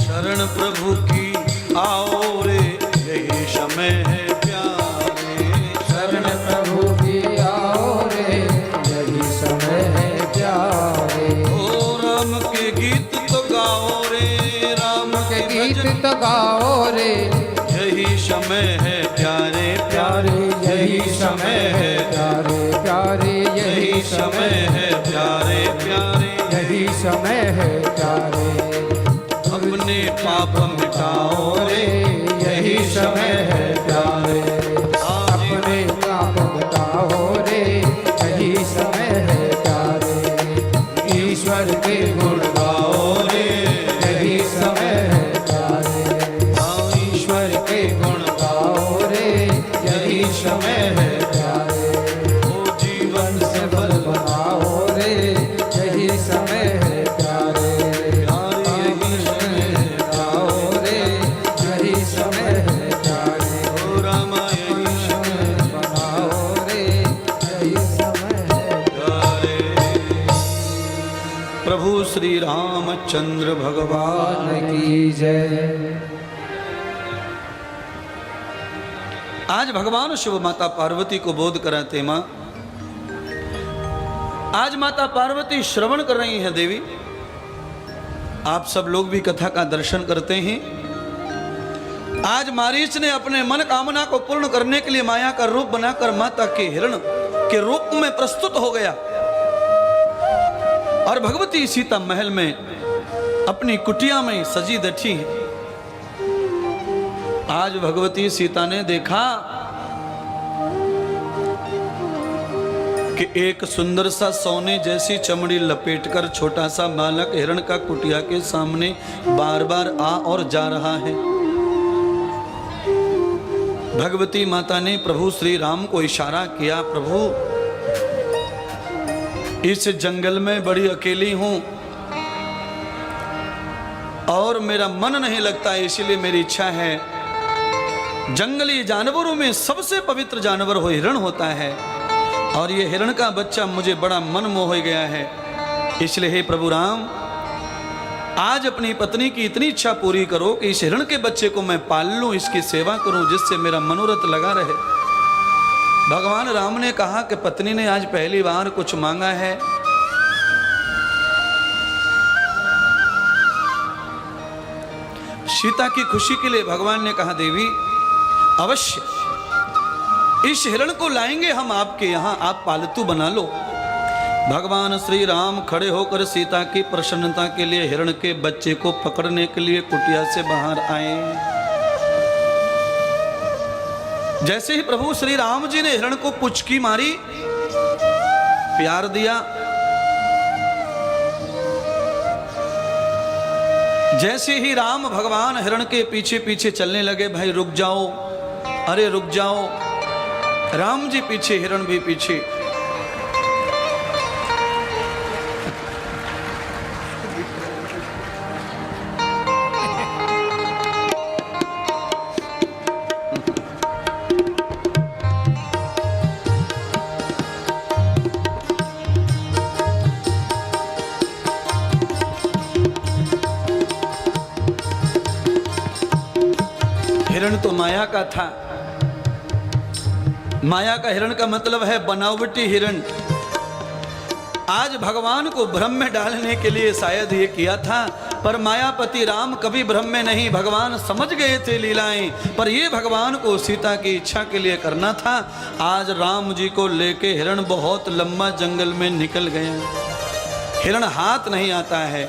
शरण प्रभु की आओ रे यही समय है प्यारे। शरण प्रभु की आओ रे यही समय है प्यारे। ओ राम के गीत तो गाओ रे राम के के गीत भजन तो गाओ रे यही समय है प्यारे प्यारे। यही समय है प्यारे प्यारे। यही समय है प्यारे प्यारे। यही समय है प्यारे। अपने पाप मिटाओ रे यही समय है प्यारे। अपने पाप बताओ रे यही समय है प्यारे। ईश्वर के गुण गाओ रे यही समय है प्यारे। ईश्वर के गुण गाओ रे यही समय है प्यारे। ओ जीवन सफल बनाओ रे यही समय है प्यारे। यही समय है गाओ रे यही समय है प्यारे। ओ रामा यही समय बनाओ रे यही समय है प्यारे। प्रभु श्री रामचंद्र भगवान भगवान की जय। आज भगवान शिव माता पार्वती को बोध कराते माँ। आज माता पार्वती श्रवण कर रही हैं देवी। आप सब लोग भी कथा का दर्शन करते हैं। आज मारीच ने अपने मन कामना को पूर्ण करने के लिए माया का रूप बनाकर माता के हिरण के रूप में प्रस्तुत हो गया और भगवती सीता महल में अपनी कुटिया में सजी बैठी है। आज भगवती सीता ने देखा कि एक सुंदर सा सोने जैसी चमड़ी लपेटकर छोटा सा बालक हिरण का कुटिया के सामने बार बार आ और जा रहा है। भगवती माता ने प्रभु श्री राम को इशारा किया, प्रभु इस जंगल में बड़ी अकेली हूं और मेरा मन नहीं लगता, इसीलिए मेरी इच्छा है जंगली जानवरों में सबसे पवित्र जानवर हो हिरण होता है और ये हिरण का बच्चा मुझे बड़ा मन मोह गया है। इसलिए हे प्रभु राम, आज अपनी पत्नी की इतनी इच्छा पूरी करो कि इस हिरण के बच्चे को मैं पाल लूं, इसकी सेवा करूं, जिससे मेरा मनोरथ लगा रहे। भगवान राम ने कहा कि पत्नी ने आज पहली बार कुछ मांगा है। सीता की खुशी के लिए भगवान ने कहा, देवी अवश्य इस हिरण को लाएंगे हम आपके यहाँ, आप पालतू बना लो। भगवान श्री राम खड़े होकर सीता की प्रसन्नता के लिए हिरण के बच्चे को पकड़ने के लिए कुटिया से बाहर आए। जैसे ही प्रभु श्री राम जी ने हिरण को पुचकी मारी, प्यार दिया, जैसे ही राम भगवान हिरण के पीछे पीछे चलने लगे, भाई रुक जाओ, अरे रुक जाओ। राम जी पीछे, हिरण भी पीछे। हिरण तो माया का था। माया का हिरण का मतलब है बनावटी हिरण। आज भगवान को भ्रम में डालने के लिए शायद ये किया था, पर मायापति राम कभी भ्रम में नहीं, भगवान समझ गए थे लीलाएं, पर ये भगवान को सीता की इच्छा के लिए करना था। आज राम जी को लेके हिरण बहुत लंबा जंगल में निकल गए। हिरण हाथ नहीं आता है।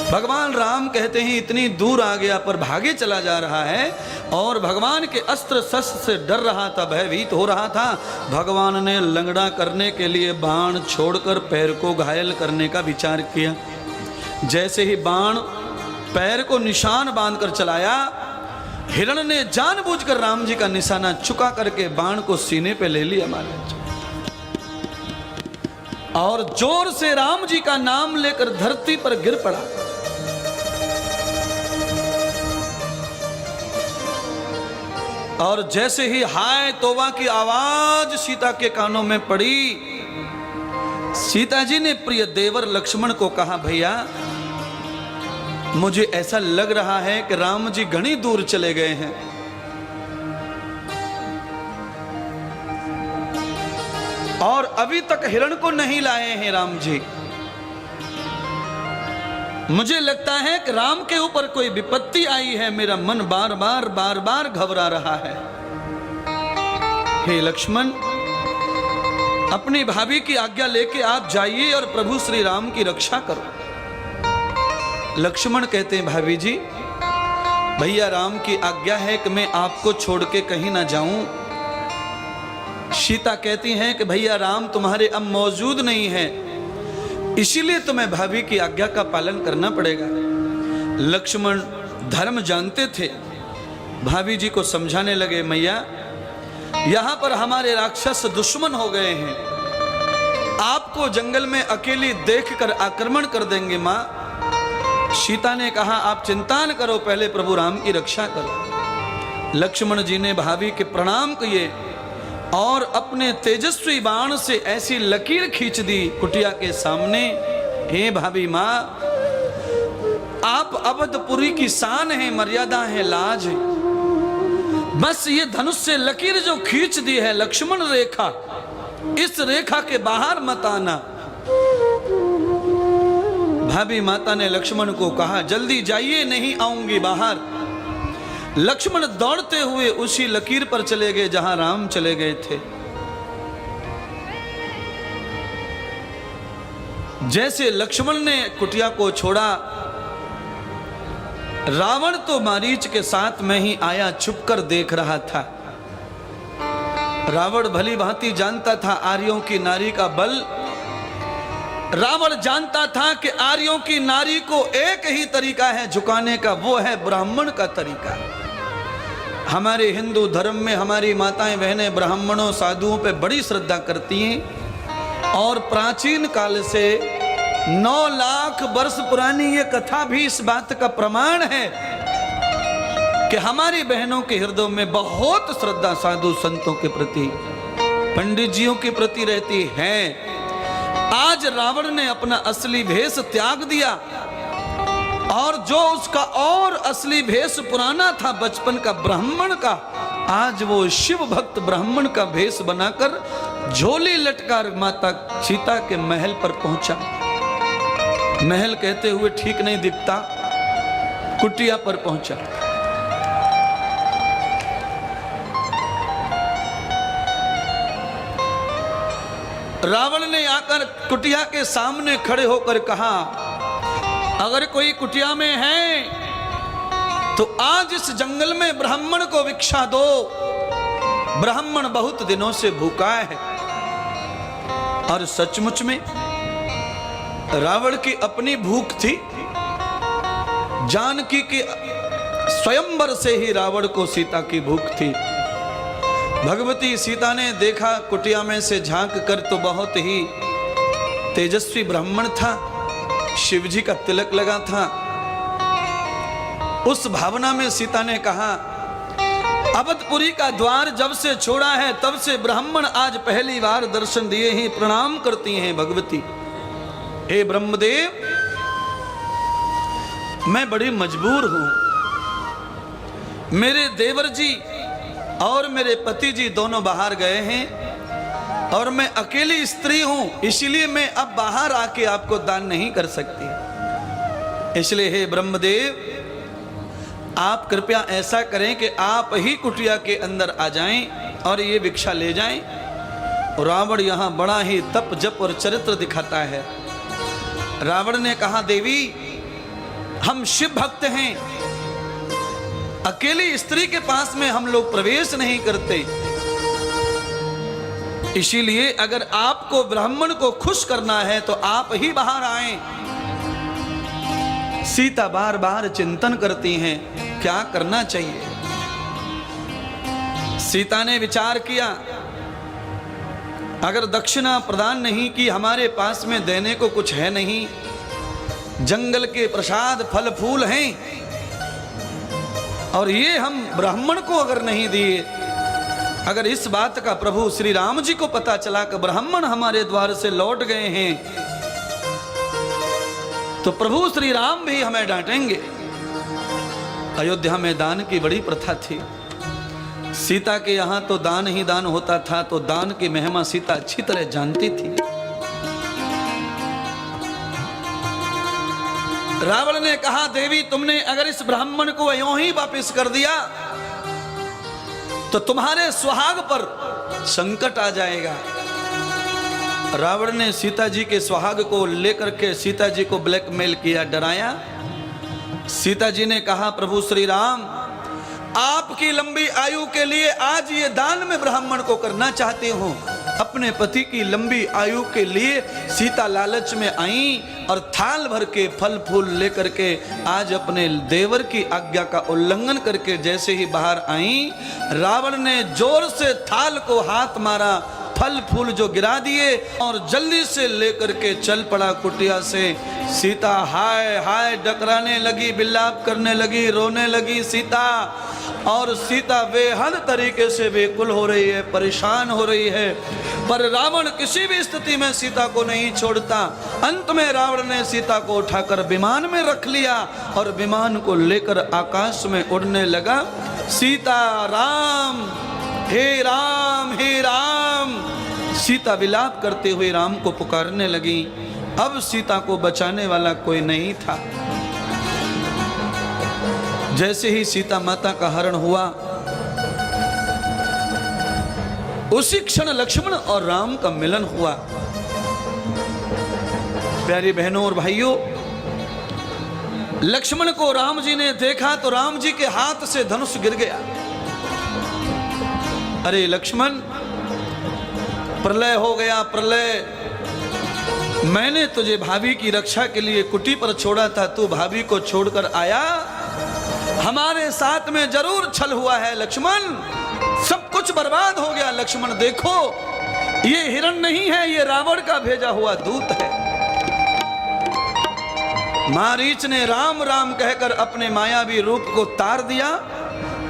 भगवान राम कहते हैं इतनी दूर आ गया, पर भागे चला जा रहा है और भगवान के अस्त्र शस्त्र से डर रहा था, भयभीत हो रहा था। भगवान ने लंगड़ा करने के लिए बाण छोड़कर पैर को घायल करने का विचार किया। जैसे ही बाण पैर को निशान बांधकर चलाया, हिरण ने जानबूझकर राम जी का निशाना चुका करके बाण को सीने पे ले लिया महाराज, और जोर से राम जी का नाम लेकर धरती पर गिर पड़ा। और जैसे ही हाय तौबा की आवाज सीता के कानों में पड़ी, सीता जी ने प्रिय देवर लक्ष्मण को कहा, भैया मुझे ऐसा लग रहा है कि राम जी घनी दूर चले गए हैं। और अभी तक हिरण को नहीं लाए हैं राम जी। मुझे लगता है कि राम के ऊपर कोई विपत्ति आई है। मेरा मन बार बार घबरा रहा है। हे लक्ष्मण, अपनी भाभी की आज्ञा लेके आप जाइए और प्रभु श्री राम की रक्षा करो। लक्ष्मण कहते हैं, भाभी जी भैया राम की आज्ञा है कि मैं आपको छोड़ के कहीं ना जाऊं। सीता कहती हैं कि भैया राम तुम्हारे अब मौजूद नहीं है, इसीलिए तुम्हें भाभी की आज्ञा का पालन करना पड़ेगा। लक्ष्मण धर्म जानते थे, भाभी जी को समझाने लगे, मैया यहां पर हमारे राक्षस दुश्मन हो गए हैं, आपको जंगल में अकेली देखकर आक्रमण कर देंगे। मां सीता ने कहा, आप चिंता न करो, पहले प्रभु राम की रक्षा करो। लक्ष्मण जी ने भाभी के प्रणाम किए और अपने तेजस्वी बाण से ऐसी लकीर खींच दी कुटिया के सामने। हे भाभी मां, आप अवधपुरी की शान है, मर्यादा है, लाज है, बस ये धनुष से लकीर जो खींच दी है लक्ष्मण रेखा, इस रेखा के बाहर मत आना। भाभी माता ने लक्ष्मण को कहा, जल्दी जाइए, नहीं आऊंगी बाहर। लक्ष्मण दौड़ते हुए उसी लकीर पर चले गए जहां राम चले गए थे। जैसे लक्ष्मण ने कुटिया को छोड़ा, रावण तो मारीच के साथ में ही आया, छुपकर देख रहा था। रावण भली भांति जानता था आर्यों की नारी का बल। रावण जानता था कि आर्यों की नारी को एक ही तरीका है झुकाने का, वो है ब्राह्मण का तरीका। हमारे हिंदू धर्म में हमारी माताएं बहनें ब्राह्मणों साधुओं पे बड़ी श्रद्धा करती हैं, और प्राचीन काल से 9 लाख वर्ष पुरानी ये कथा भी इस बात का प्रमाण है कि हमारी बहनों के हृदयों में बहुत श्रद्धा साधु संतों के प्रति, पंडित जियों के प्रति रहती है। आज रावण ने अपना असली भेष त्याग दिया, और जो उसका और असली भेष पुराना था बचपन का ब्राह्मण का, आज वो शिव भक्त ब्राह्मण का भेष बनाकर झोली लटकार माता सीता के महल पर पहुंचा। महल कहते हुए ठीक नहीं दिखता, कुटिया पर पहुंचा। रावण ने आकर कुटिया के सामने खड़े होकर कहा, अगर कोई कुटिया में है तो आज इस जंगल में ब्राह्मण को भिक्षा दो, ब्राह्मण बहुत दिनों से भूखा है। और सचमुच में रावण की अपनी भूख थी। जानकी के स्वयंवर से ही रावण को सीता की भूख थी। भगवती सीता ने देखा कुटिया में से झांक कर तो बहुत ही तेजस्वी ब्राह्मण था, शिवजी का तिलक लगा था। उस भावना में सीता ने कहा, अवधपुरी का द्वार जब से छोड़ा है तब से ब्राह्मण आज पहली बार दर्शन दिए ही प्रणाम करती हैं भगवती। हे ब्रह्मदेव, मैं बड़ी मजबूर हूं, मेरे देवर जी और मेरे पति जी दोनों बाहर गए हैं और मैं अकेली स्त्री हूं, इसलिए मैं अब बाहर आके आपको दान नहीं कर सकती। इसलिए हे ब्रह्मदेव, आप कृपया ऐसा करें कि आप ही कुटिया के अंदर आ जाएं और ये भिक्षा ले जाएं। रावण यहां बड़ा ही तप जप और चरित्र दिखाता है। रावण ने कहा, देवी हम शिव भक्त हैं, अकेली स्त्री के पास में हम लोग प्रवेश नहीं करते, इसीलिए अगर आपको ब्राह्मण को खुश करना है तो आप ही बाहर आएं। सीता बार बार चिंतन करती हैं क्या करना चाहिए। सीता ने विचार किया, अगर दक्षिणा प्रदान नहीं की, हमारे पास में देने को कुछ है नहीं, जंगल के प्रसाद फल फूल हैं, और ये हम ब्राह्मण को अगर नहीं दिए, अगर इस बात का प्रभु श्री राम जी को पता चला कि ब्राह्मण हमारे द्वार से लौट गए हैं, तो प्रभु श्री राम भी हमें डांटेंगे। अयोध्या में दान की बड़ी प्रथा थी। सीता के यहां तो दान ही दान होता था, तो दान की महिमा सीता अच्छी तरह जानती थी। रावण ने कहा, देवी तुमने अगर इस ब्राह्मण को यूं ही वापस कर दिया तो तुम्हारे सुहाग पर संकट आ जाएगा। रावण ने सीता जी के सुहाग को लेकर के सीता जी को ब्लैकमेल किया, डराया। सीता जी ने कहा, प्रभु श्री राम आपकी लंबी आयु के लिए आज ये दान में ब्राह्मण को करना चाहती हूँ। अपने पति की लंबी आयु के लिए सीता लालच में आई और थाल भर के फल फूल लेकर के आज अपने देवर की आज्ञा का उल्लंघन करके जैसे ही बाहर आई, रावण ने जोर से थाल को हाथ मारा, फल फूल जो गिरा दिए और जल्दी से लेकर के चल पड़ा कुटिया से। सीता हाय हाय डकराने लगी, बिलाप करने लगी, रोने लगी सीता। और सीता बेहद तरीके से बेकुल हो रही है, परेशान हो रही है, पर रावण किसी भी स्थिति में सीता को नहीं छोड़ता। अंत में रावण ने सीता को उठाकर विमान में रख लिया और विमान को लेकर आकाश में उड़ने लगा। सीता राम हे राम हे राम, सीता विलाप करते हुए राम को पुकारने लगी। अब सीता को बचाने वाला कोई नहीं था। जैसे ही सीता माता का हरण हुआ, उसी क्षण लक्ष्मण और राम का मिलन हुआ। प्यारी बहनों और भाइयों, लक्ष्मण को राम जी ने देखा तो राम जी के हाथ से धनुष गिर गया। अरे लक्ष्मण, प्रलय हो गया, प्रलय। मैंने तुझे भाभी की रक्षा के लिए कुटी पर छोड़ा था, तू भाभी को छोड़कर आया। हमारे साथ में जरूर छल हुआ है लक्ष्मण, सब कुछ बर्बाद हो गया। लक्ष्मण देखो, ये हिरण नहीं है, ये रावण का भेजा हुआ दूत है। मारीच ने राम राम कहकर अपने मायावी रूप को तार दिया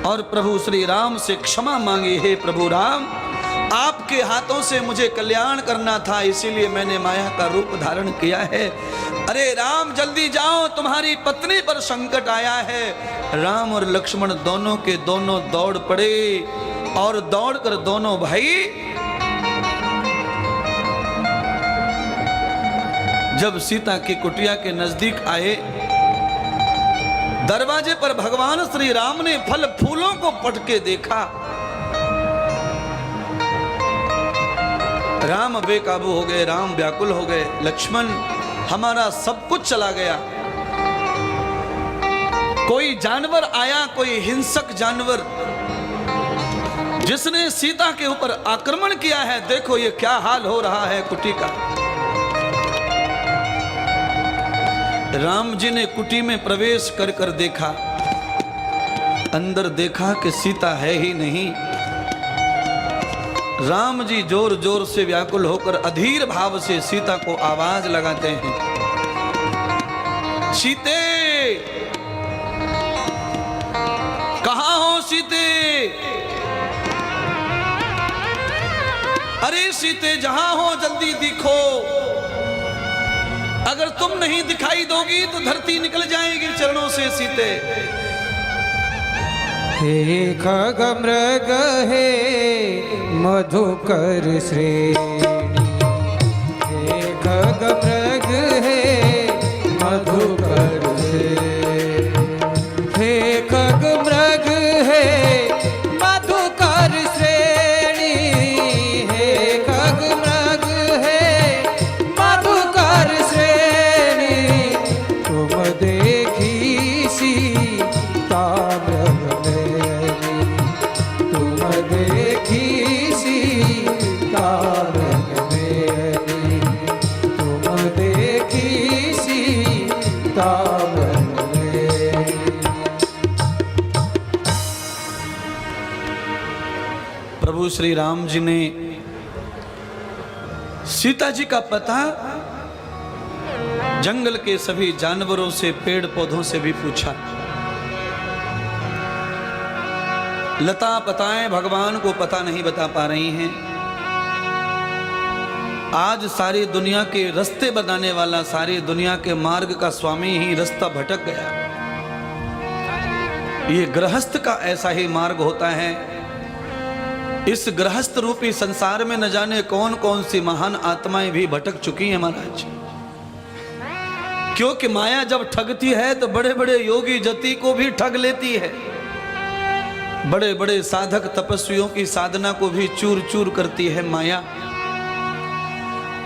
और प्रभु श्री राम से क्षमा मांगी। हे प्रभु राम, आपके हाथों से मुझे कल्याण करना था, इसीलिए मैंने माया का रूप धारण किया है। अरे राम जल्दी जाओ, तुम्हारी पत्नी पर संकट आया है। राम और लक्ष्मण दोनों के दोनों दौड़ पड़े और दौड़कर दोनों भाई जब सीता की कुटिया के नजदीक आए, दरवाजे पर भगवान श्री राम ने फल फूलों को पटके देखा। राम बेकाबू हो गए, राम व्याकुल हो गए। लक्ष्मण, हमारा सब कुछ चला गया। कोई जानवर आया, कोई हिंसक जानवर, जिसने सीता के ऊपर आक्रमण किया है। देखो ये क्या हाल हो रहा है कुटी का। राम जी ने कुटी में प्रवेश कर कर देखा, अंदर देखा कि सीता है ही नहीं। राम जी जोर जोर से व्याकुल होकर अधीर भाव से सीता को आवाज लगाते हैं, सीते कहां हो सीते? अरे सीते जहां हो जल्दी दिखो, अगर तुम नहीं दिखाई दोगी तो धरती निकल जाएगी चरणों से। सीते हे खग मृग हे मधुकर श्रेणी, हे खग मृग हे मधुकर श्रेणी, हे खग मृग हे मधुकर श्रेणी, हे खग मृग हे मधुकर श्रेणी, तुम देखी सीता मृग मेरी, तुम देखी सीता मृग मेरी, तुम देखी सीता मृग मेरी। प्रभु श्री राम जी ने सीता जी का पता जंगल के सभी जानवरों से, पेड़ पौधों से भी पूछा। लता पताएं भगवान को पता नहीं बता पा रही हैं। आज सारी दुनिया के रास्ते बनाने वाला, सारी दुनिया के मार्ग का स्वामी ही रास्ता भटक गया। ये गृहस्थ का ऐसा ही मार्ग होता है। इस गृहस्थ रूपी संसार में न जाने कौन कौन सी महान आत्माएं भी भटक चुकी हैं महाराज। क्योंकि माया जब ठगती है तो बड़े बड़े योगी जति को भी ठग लेती है, बड़े बड़े साधक तपस्वियों की साधना को भी चूर चूर करती है माया।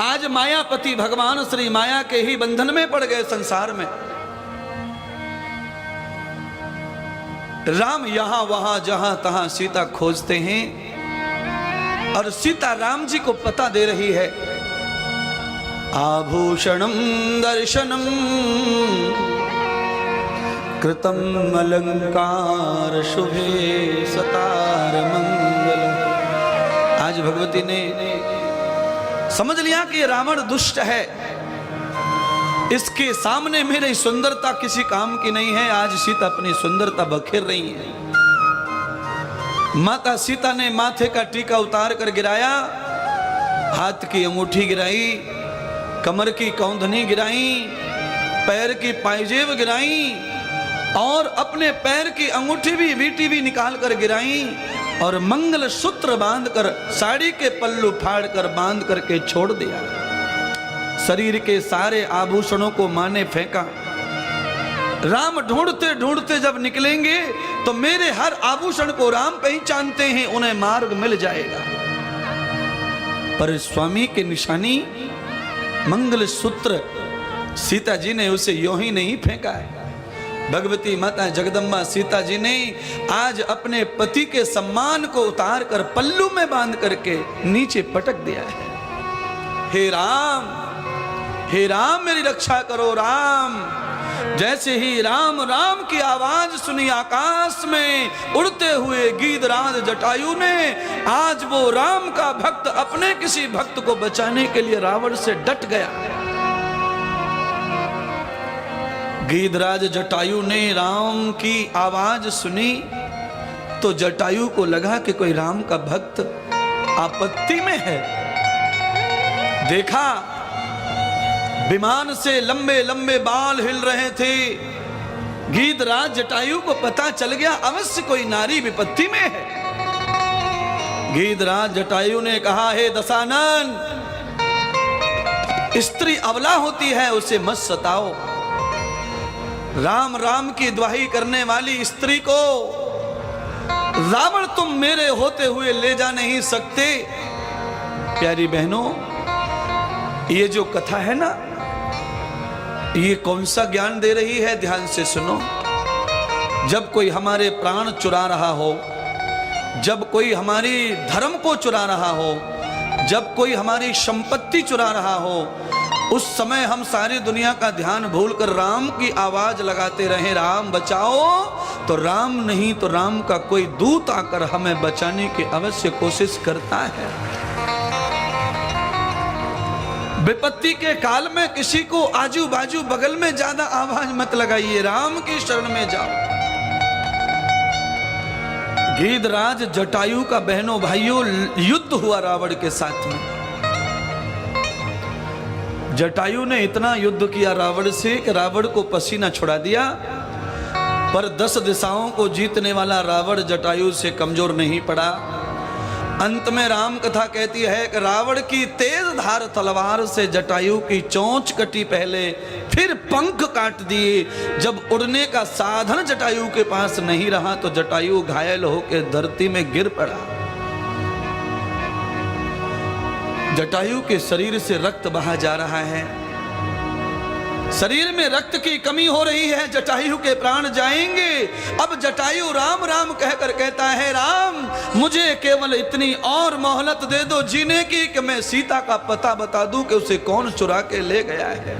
आज मायापति भगवान श्री माया के ही बंधन में पड़ गए संसार में। राम यहां वहां जहां तहां सीता खोजते हैं और सीता राम जी को पता दे रही है। आभूषणम दर्शनम कृतम अलंकार शुभे सतार मंगल। आज भगवती ने समझ लिया कि रावण दुष्ट है, इसके सामने मेरी सुंदरता किसी काम की नहीं है। आज सीता अपनी सुंदरता बखेर रही है। माता सीता ने माथे का टीका उतार कर गिराया, हाथ की अंगूठी गिराई, कमर की कौंधनी गिराई, पैर की पायजेब गिराई और अपने पैर की अंगूठी भी वीटी भी निकाल कर गिराई और मंगल सूत्र बांधकर साड़ी के पल्लू फाड़ कर बांध करके छोड़ दिया। शरीर के सारे आभूषणों को मां ने फेंका। राम ढूंढते ढूंढते जब निकलेंगे तो मेरे हर आभूषण को राम पहचानते हैं, उन्हें मार्ग मिल जाएगा। पर स्वामी के निशानी मंगल सूत्र सीता जी ने उसे यूं ही नहीं फेंका है। भगवती माता जगदम्बा सीता जी ने आज अपने पति के सम्मान को उतार कर पल्लू में बांध करके नीचे पटक दिया है। हे राम मेरी रक्षा करो राम। जैसे ही राम राम की आवाज सुनी आकाश में उड़ते हुए गीधराज जटायु ने, आज वो राम का भक्त अपने किसी भक्त को बचाने के लिए रावण से डट गया। गीधराज जटायु ने राम की आवाज सुनी तो जटायु को लगा कि कोई राम का भक्त आपत्ति में है। देखा विमान से लंबे लंबे बाल हिल रहे थे। गीधराज जटायु को पता चल गया अवश्य कोई नारी विपत्ति में है। गीधराज जटायु ने कहा, हे दशानन, स्त्री अबला होती है, उसे मत सताओ। राम राम की दुहाई करने वाली स्त्री को रावण तुम मेरे होते हुए ले जा नहीं सकते। प्यारी बहनों, ये जो कथा है ना, ये कौन सा ज्ञान दे रही है? ध्यान से सुनो। जब कोई हमारे प्राण चुरा रहा हो, जब कोई हमारी धर्म को चुरा रहा हो, जब कोई हमारी संपत्ति चुरा रहा हो, उस समय हम सारी दुनिया का ध्यान भूलकर राम की आवाज लगाते रहे, राम बचाओ, तो राम नहीं तो राम का कोई दूत आकर हमें बचाने की अवश्य कोशिश करता है। विपत्ति के काल में किसी को आजू बाजू बगल में ज्यादा आवाज मत लगाइए, राम की शरण में जाओ। गीधराज जटायु का बहनों भाइयों युद्ध हुआ रावण के साथ में। जटायु ने इतना युद्ध किया रावण से कि रावण को पसीना छुड़ा दिया। पर 10 दिशाओं को जीतने वाला रावण जटायु से कमजोर नहीं पड़ा। अंत में राम कथा कहती है कि रावण की तेज धार तलवार से जटायु की चोंच कटी पहले, फिर पंख काट दिए। जब उड़ने का साधन जटायु के पास नहीं रहा तो जटायु घायल होकर धरती में गिर पड़ा। जटायु के शरीर से रक्त बहा जा रहा है, शरीर में रक्त की कमी हो रही है, जटायु के प्राण जाएंगे। अब जटायु राम राम कहकर कहता है, राम मुझे केवल इतनी और मोहलत दे दो जीने की कि मैं सीता का पता बता दूं कि उसे कौन चुरा के ले गया है।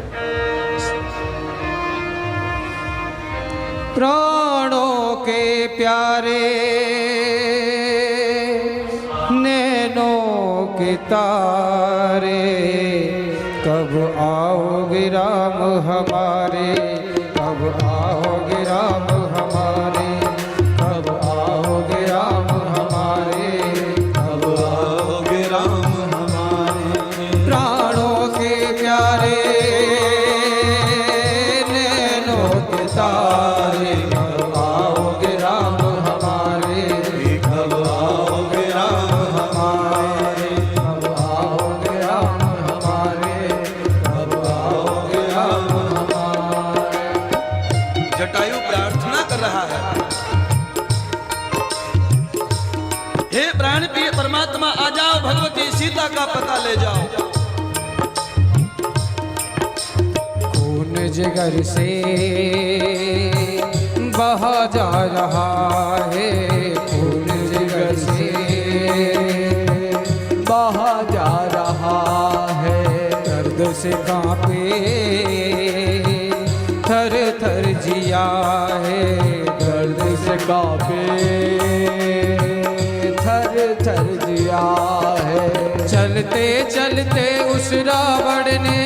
प्राणों के प्यारे नैनों के तारे, कब आओगे राम हमारे, कब आओगे राम हमारे, कब आओगे राम हमारे, कब आओगे राम हमारे। प्राणों के प्यारे नैनों के तारे, कब आओगे राम हमारे, कब आओगे राम हमारे, कब आओगे राम हमारे, कब आओगे राम हमारे। जटायु प्रार्थना कर रहा है, हे प्राण प्रिय परमात्मा आ जाओ, भगवती सीता का पता ले जाओ। खून जिगर से बहा जा रहा है, खून जिगर से बहा जा रहा है। दर्द से कांपे थर थर जिया है, दर्द से कांपे थर थर जिया है। चलते चलते उस रावण ने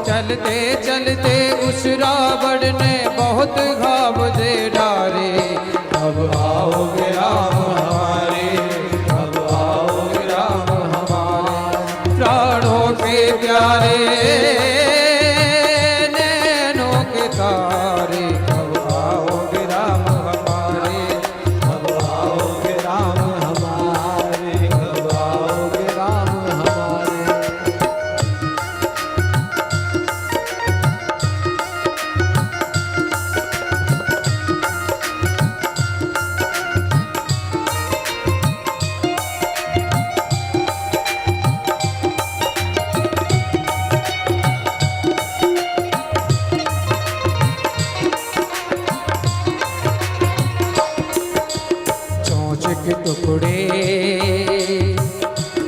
चलते चलते उस रावण ने बहुत घाव दे डारे। अब आओगे राम हमारे, अब आओगे राम हमारे। प्राणों के प्यारे नैनों के तारे, अब आओगे राम हमारे, अब आओगे राम हमारे, अब आओगे राम हमारे। चोंच के टुकड़े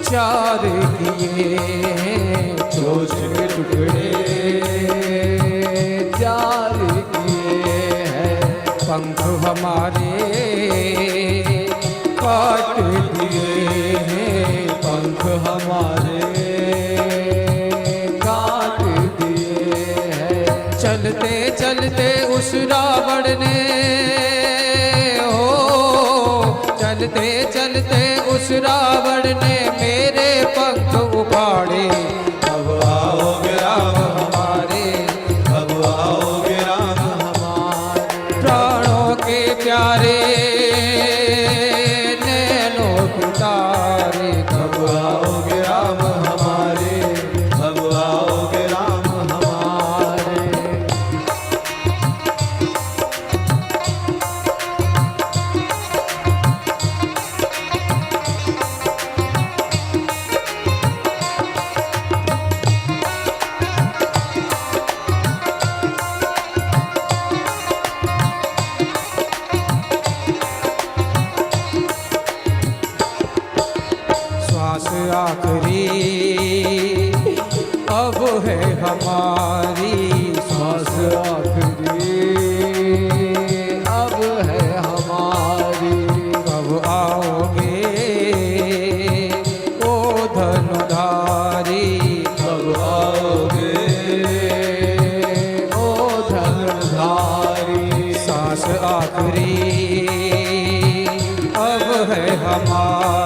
चार किए हैं, चोंच के टुकड़े चार किए हैं। पंख हमारे काट दिए हैं, पंख हमारे काट दिए हैं। चलते चलते उस रावण ने चलते चलते उस रावण ने मेरे पंख उखाड़े। अब आओगे राम हमारे, अब आओगे राम हमारे। प्राणों के प्यारे नैनों के तारे, कब आओगे राम हमारे, कब आओगे राम हमारे। श्वास आखिरी अब है हमारी, श्वास आखिरी अब है हमारी। कब आओगे ओ धनुधारी, कब आओगे ओ धनुधारी। सांस आखिरी अब है हमारी,